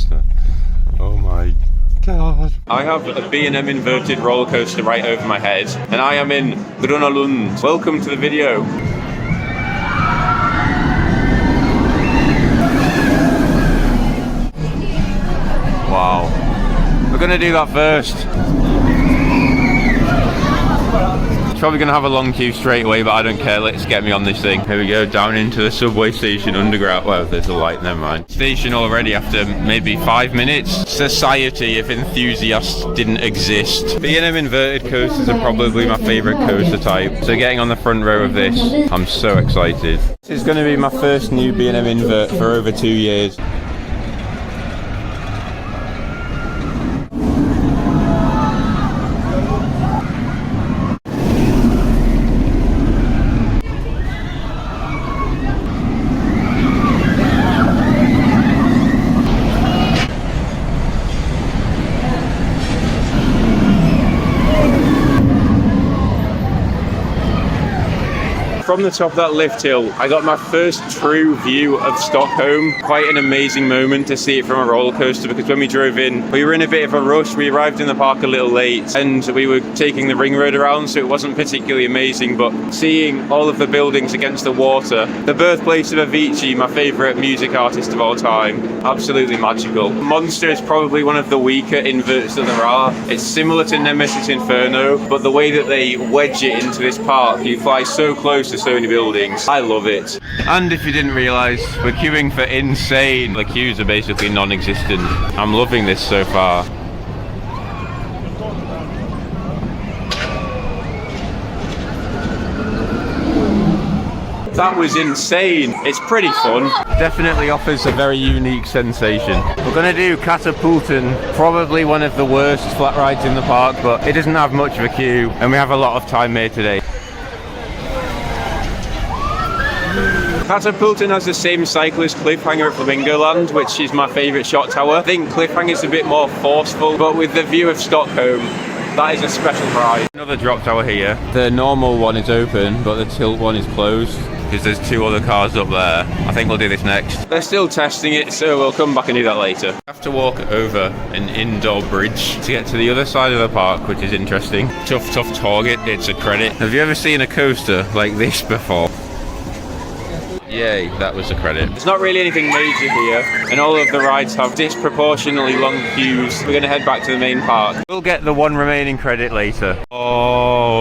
coaster. Oh my god. I have a B&M inverted roller coaster right over my head, and I am in Gröna Lund. Welcome to the video. Wow. We're gonna do that first. Probably gonna have a long queue straight away, but I don't care. Let's get me on this thing. Here we go, down into the subway station underground. Well, there's a light, never mind. Station already after maybe 5 minutes. Society if enthusiasts didn't exist. B&M inverted coasters are probably my favourite coaster type. So getting on the front row of this, I'm so excited. This is gonna be my first new B&M invert for over 2 years. From the top of that lift hill, I got my first true view of Stockholm. Quite an amazing moment to see it from a roller coaster, because when we drove in, we were in a bit of a rush. We arrived in the park a little late and we were taking the ring road around, so it wasn't particularly amazing, but seeing all of the buildings against the water, the birthplace of Avicii, my favourite music artist of all time, absolutely magical. Monster is probably one of the weaker inverts that there are. It's similar to Nemesis Inferno, but the way that they wedge it into this park, you fly so close to so many buildings. I love it. And if you didn't realise, we're queuing for insane. The queues are basically non-existent. I'm loving this so far. That was insane. It's pretty fun. Definitely offers a very unique sensation. We're gonna do Catapulten, probably one of the worst flat rides in the park, but it doesn't have much of a queue and we have a lot of time made today. Catapulten has the same cycle as Cliffhanger at Flamingo Land, which is my favourite shot tower. I think Cliffhanger is a bit more forceful, but with the view of Stockholm, that is a special ride. Another drop tower here. The normal one is open, but the tilt one is closed, because there's 2 other cars up there. I think we'll do this next. They're still testing it, so we'll come back and do that later. I have to walk over an indoor bridge to get to the other side of the park, which is interesting. Tough target, it's a credit. Have you ever seen a coaster like this before? Yay, that was a credit. There's not really anything major here, and all of the rides have disproportionately long queues. We're gonna head back to the main park. We'll get the one remaining credit later. Oh,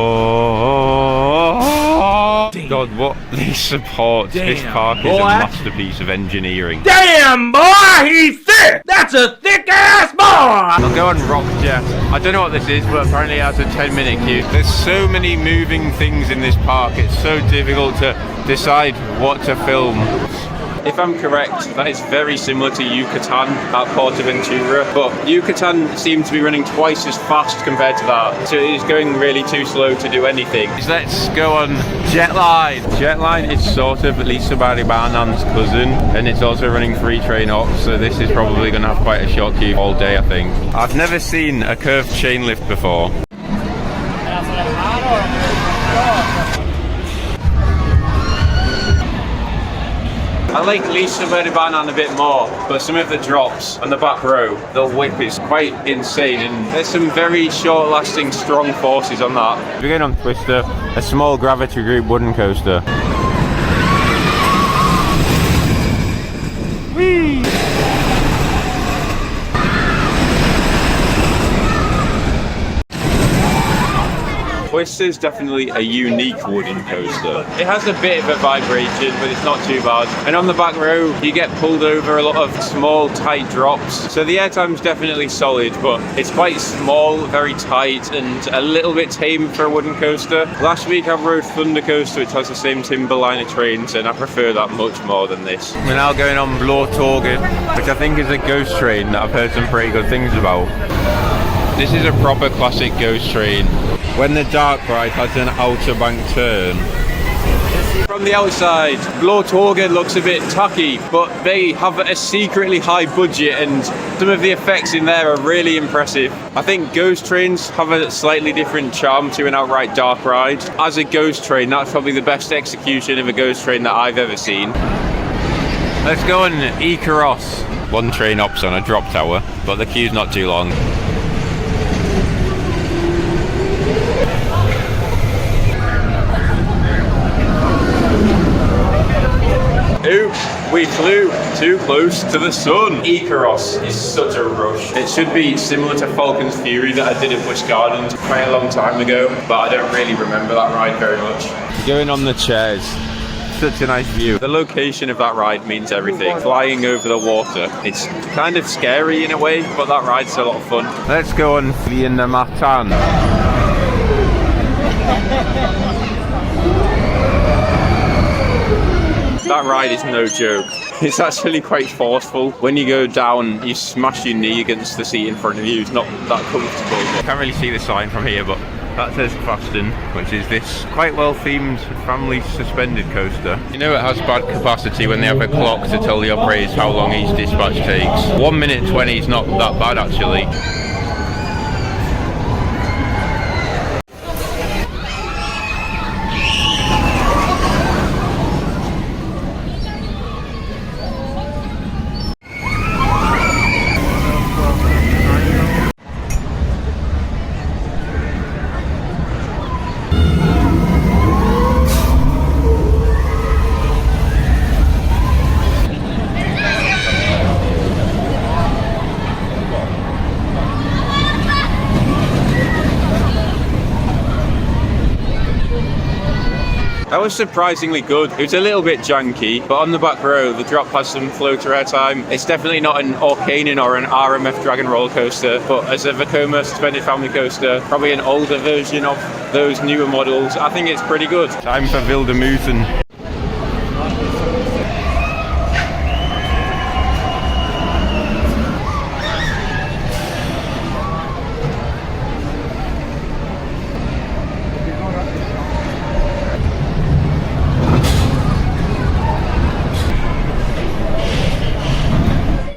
God, what these supports. This park is a masterpiece of engineering. Damn, boy, he's thick! That's a thick-ass boy! I'll go on Rock Jet. I don't know what this is, but apparently it has a 10-minute queue. There's so many moving things in this park, it's so difficult to decide what to film. If I'm correct, that is very similar to Yucatan at Portaventura, but Yucatan seemed to be running twice as fast compared to that, so it is going really too slow to do anything. Let's go on Jetline. Jetline is sort of Lisa Baribanan's cousin, and it's also running free train ops, so this is probably going to have quite a short queue all day, I think. I've never seen a curved chain lift before. I like Lisa Baribanan a bit more, but some of the drops on the back row, the whip is quite insane, and there's some very short-lasting, strong forces on that. We're going on Twister, a small gravity group wooden coaster. Whee! Twister's definitely a unique wooden coaster. It has a bit of a vibration, but it's not too bad. And on the back row, you get pulled over a lot of small, tight drops. So the airtime's definitely solid, but it's quite small, very tight, and a little bit tame for a wooden coaster. Last week I rode Thunder Coaster, which has the same timber line of trains, and I prefer that much more than this. We're now going on Blå Tåget, which I think is a ghost train that I've heard some pretty good things about. This is a proper classic ghost train. When the dark ride has an outer bank turn. From the outside, Blå Tåget looks a bit tacky, but they have a secretly high budget and some of the effects in there are really impressive. I think ghost trains have a slightly different charm to an outright dark ride. As a ghost train, that's probably the best execution of a ghost train that I've ever seen. Let's go on Icaros. one train ops on a drop tower, but the queue's not too long. Ooh, we flew too close to the sun. Icaros is such a rush. It should be similar to Falcon's Fury that I did at Busch Gardens quite a long time ago, but I don't really remember that ride very much. Going on the chairs. Such a nice view. The location of that ride means everything. Flying over the water. It's kind of scary in a way, but that ride's a lot of fun. Let's go on Flying Matan. That ride is no joke. It's actually quite forceful. When you go down, you smash your knee against the seat in front of you. It's not that comfortable. Can't really see the sign from here, but that says Fasten, which is this quite well-themed family suspended coaster. You know it has bad capacity when they have a clock to tell the operators how long each dispatch takes. 1 minute 20 is not that bad actually. That was surprisingly good. It was a little bit janky, but on the back row, the drop has some floater airtime. It's definitely not an Orkanen or an RMF Dragon roller coaster, but as a Vekoma suspended family coaster, probably an older version of those newer models, I think it's pretty good. Time for Wilde Musen.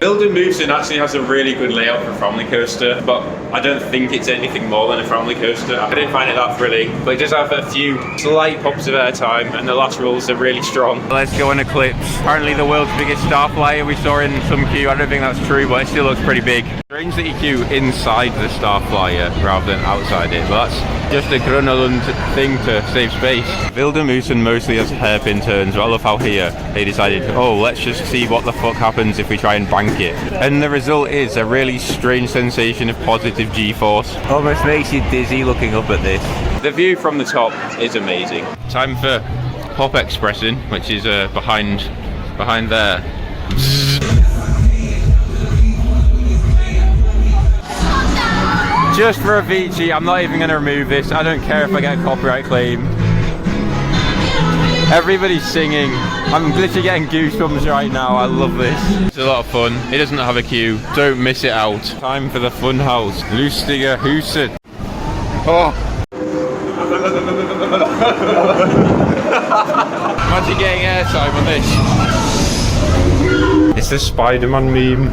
Wilde Musen actually has a really good layout for a family coaster, but I don't think it's anything more than a family coaster. I didn't find it that thrilling, but it does have a few slight pops of airtime, and the laterals are really strong. Let's go on Eclipse. Apparently the world's biggest star flyer we saw in some queue. I don't think that's true, but it still looks pretty big. Strange that you queue inside the star flyer rather than outside it, but that's just a Gröna Lund thing to save space. Wilde Musen mostly has hairpin turns, but I love how here they decided, oh, let's just see what the fuck happens if we try and bank it. And the result is a really strange sensation of positive G-force. Almost makes you dizzy looking up at this. The view from the top is amazing. Time for Pop Expressing, which is behind there. Just for Avicii, I'm not even going to remove this. I don't care if I get a copyright claim. Everybody's singing. I'm literally getting goosebumps right now. I love this. It's a lot of fun. It doesn't have a queue. Don't miss it out. Time for the fun house. Lustiger Huset. Oh. Imagine getting airtime on this. It's the Spider-Man meme.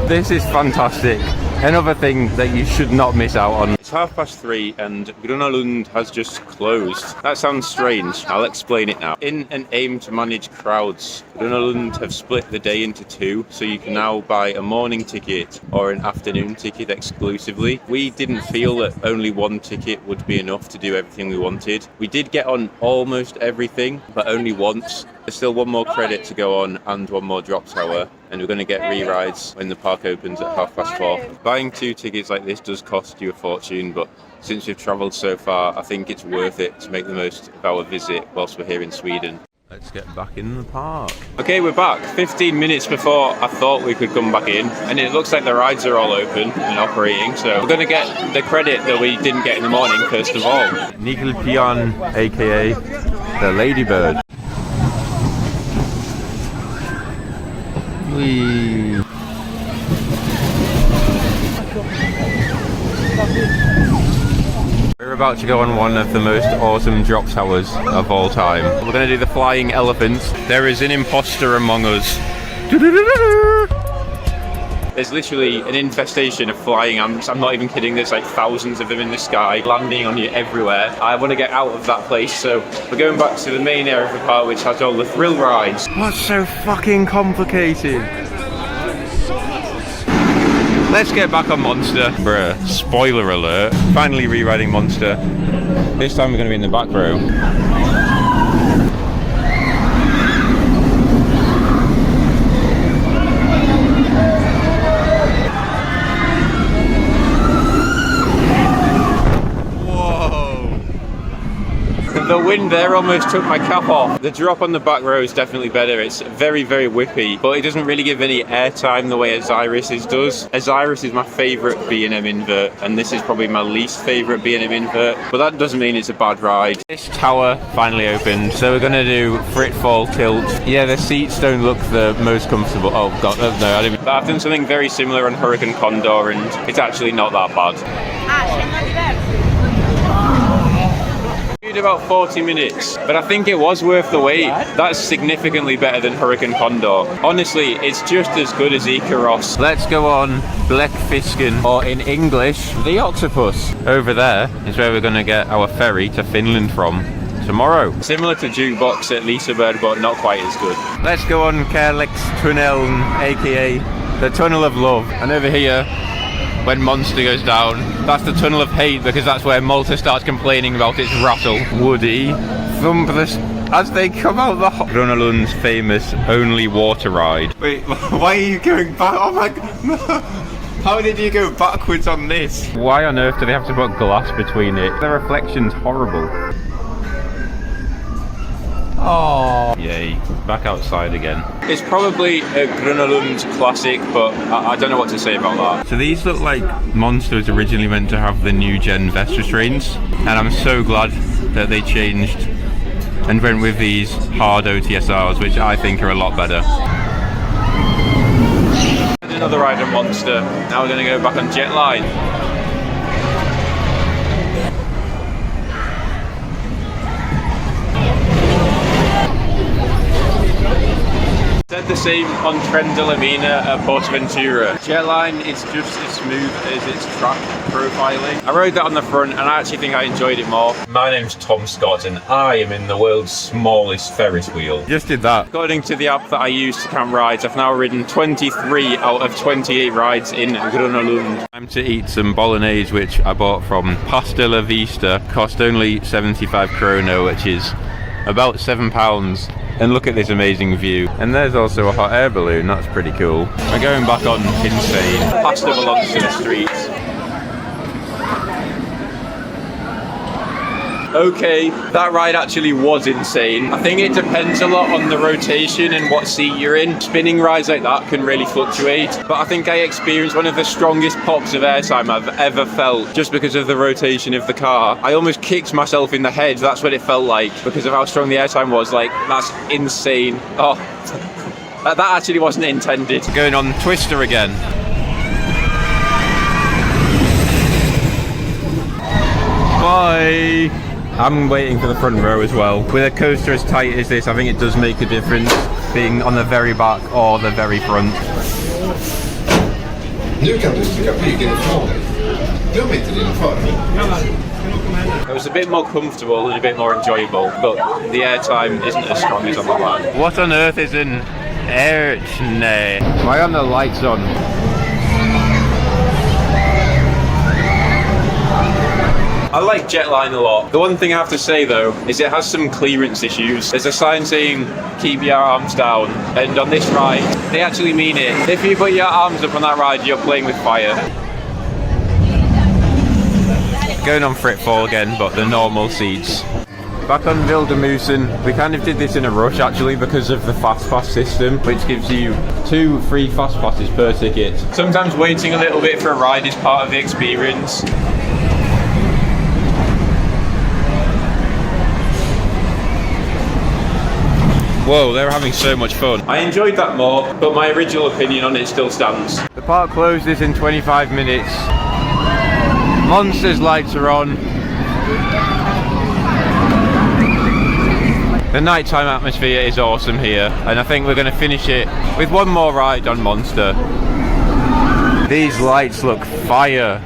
This is fantastic. Another thing that you should not miss out on. It's 3:30 and Gröna Lund has just closed. That sounds strange. I'll explain it now. In an aim to manage crowds, Gröna Lund have split the day into two, so you can now buy a morning ticket or an afternoon ticket exclusively. We didn't feel that only one ticket would be enough to do everything we wanted. We did get on almost everything, but only once. There's still one more credit to go on and one more drop tower, and we're going to get re-rides when the park opens at 4:30. Buying two tickets like this does cost you a fortune, but since we've travelled so far, I think it's worth it to make the most of our visit whilst we're here in Sweden. Let's get back in the park. Okay, we're back. 15 minutes before I thought we could come back in, and it looks like the rides are all open and operating, so we're going to get the credit that we didn't get in the morning first of all. Nigelpian, aka the Ladybird. Whee. We're about to go on one of the most awesome drop towers of all time. We're going to do the flying elephants. There is an imposter among us. There's literally an infestation of flying ants. I'm not even kidding, there's like thousands of them in the sky, landing on you everywhere. I want to get out of that place, so we're going back to the main area of the park, which has all the thrill rides. What's so fucking complicated? Let's get back on Monster. Bruh, spoiler alert. Finally re-riding Monster. This time we're going to be in the back row. The wind there almost took my cap off. The drop on the back row is definitely better. It's very, very whippy, but it doesn't really give any airtime the way Osiris's does. Osiris is my favourite B&M invert, and this is probably my least favourite B&M invert, but that doesn't mean it's a bad ride. This tower finally opened, so we're going to do Fritfall Tilt. Yeah, the seats don't look the most comfortable. Oh god, no, I didn't. But I've done something very similar on Hurricane Condor, and it's actually not that bad. About 40 minutes, but I think it was worth the wait. That's significantly better than Hurricane Condor. Honestly, it's just as good as Icaros. Let's go on Bleckfisken, or in English, the Octopus. Over there is where we're going to get our ferry to Finland from tomorrow. Similar to Jukebox at Liseberg, but not quite as good. Let's go on Kärlekstunneln, aka the Tunnel of Love. And over here, when Monster goes down, that's the Tunnel of Hate, because that's where Malta starts complaining about its rattle. Woody, thump this as they come out the Gröna Lund's famous only water ride. Wait, why are you going back? Oh my god, no. How did you go backwards on this? Why on earth do they have to put glass between it? The reflection's horrible. Oh, yay, back outside again. It's probably a Gröna Lund classic, but I don't know what to say about that. So these look like Monster was originally meant to have the new gen Vestas trains, and I'm so glad that they changed and went with these hard OTSRs, which I think are a lot better. Another ride on Monster. Now we're going to go back on Jetline. Said the same on Tren de la Mina at Portaventura. Jetline is just as smooth as its track profiling. I rode that on the front and I actually think I enjoyed it more. My name's Tom Scott and I am in the world's smallest Ferris wheel. Just did that. According to the app that I use to count rides, I've now ridden 23 out of 28 rides in Gröna Lund. Time to eat some bolognese, which I bought from Pasta La Vista. Cost only 75 krona, which is about £7. And look at this amazing view. And there's also a hot air balloon, that's pretty cool. We're going back on Insane. Pasta belongs to the streets. Okay, that ride actually was insane. I think it depends a lot on the rotation and what seat you're in. Spinning rides like that can really fluctuate, but I think I experienced one of the strongest pops of airtime I've ever felt just because of the rotation of the car. I almost kicked myself in the head, that's what it felt like, because of how strong the airtime was. Like, that's insane. Oh, that actually wasn't intended. Going on Twister again. Bye! I'm waiting for the front row as well. With a coaster as tight as this, I think it does make a difference being on the very back or the very front. Nu kan du sticka flygen ifrån dig. Glöm inte dina föremål. It was a bit more comfortable and a bit more enjoyable, but the airtime isn't as strong as on the line. What on earth is an airtime? Why aren't the lights on? I like Jetline a lot. The one thing I have to say though is it has some clearance issues. There's a sign saying keep your arms down, and on this ride they actually mean it. If you put your arms up on that ride, you're playing with fire. Going on Fritfall again, but the normal seats. Back on Wildemusen, we kind of did this in a rush actually because of the fast pass system, which gives you 2 free fast passes per ticket. Sometimes waiting a little bit for a ride is part of the experience. Whoa, they were having so much fun. I enjoyed that more, but my original opinion on it still stands. The park closes in 25 minutes. Monster's lights are on. The nighttime atmosphere is awesome here, and I think we're going to finish it with one more ride on Monster. These lights look fire.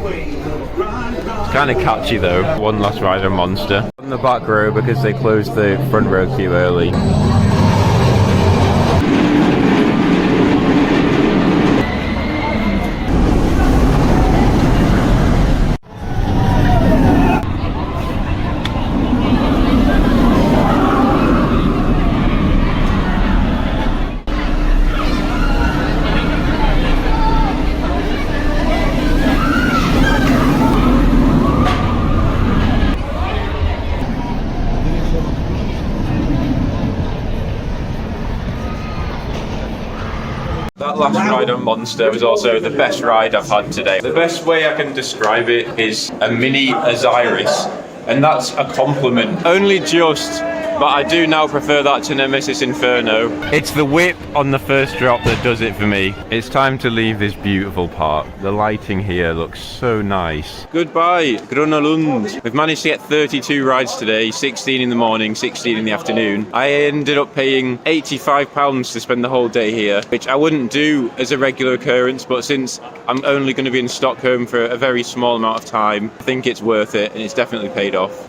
It's kind of catchy though. One last ride on Monster. On the back row because they closed the front row queue early. That last ride on Monster was also the best ride I've had today. The best way I can describe it is a mini Osiris, and that's a compliment. Only just, but I do now prefer that to Nemesis Inferno. It's the whip on the first drop that does it for me. It's time to leave this beautiful park. The lighting here looks so nice. Goodbye, Gröna Lund. We've managed to get 32 rides today, 16 in the morning, 16 in the afternoon. I ended up paying £85 to spend the whole day here, which I wouldn't do as a regular occurrence, but since I'm only going to be in Stockholm for a very small amount of time, I think it's worth it, and it's definitely paid off.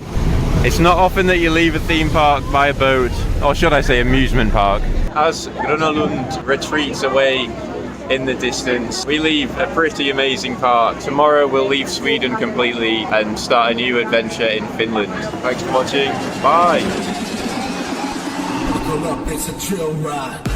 It's not often that you leave a theme park by a boat, or should I say amusement park. As Gröna Lund retreats away in the distance, we leave a pretty amazing park. Tomorrow we'll leave Sweden completely and start a new adventure in Finland. Thanks for watching, bye! It's a drill ride.